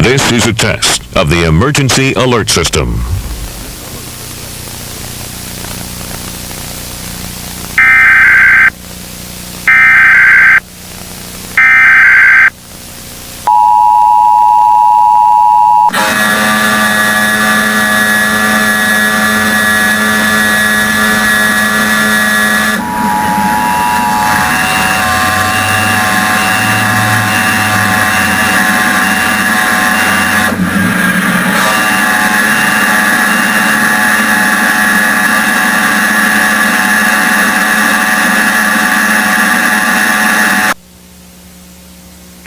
This is a test of the emergency alert system.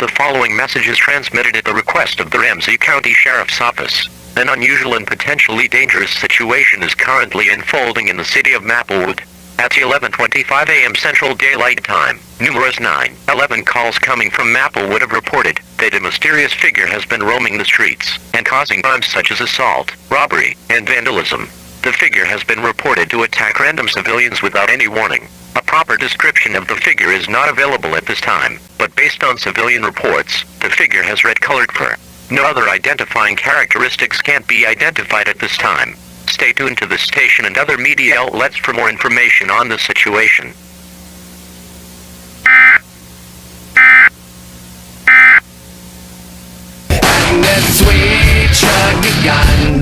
The following message is transmitted at the request of the Ramsey County Sheriff's Office. An unusual and potentially dangerous situation is currently unfolding in the city of Maplewood. At 11:25 a.m. Central Daylight Time, numerous 911 calls coming from Maplewood have reported that a mysterious figure has been roaming the streets and causing crimes such as assault, robbery, and vandalism. The figure has been reported to attack random civilians without any warning. A proper description of the figure is not available at this time, but based on civilian reports, the figure has red-colored fur. No other identifying characteristics can't be identified at this time. Stay tuned to this station and other media outlets for more information on the situation. And that sweet truck gun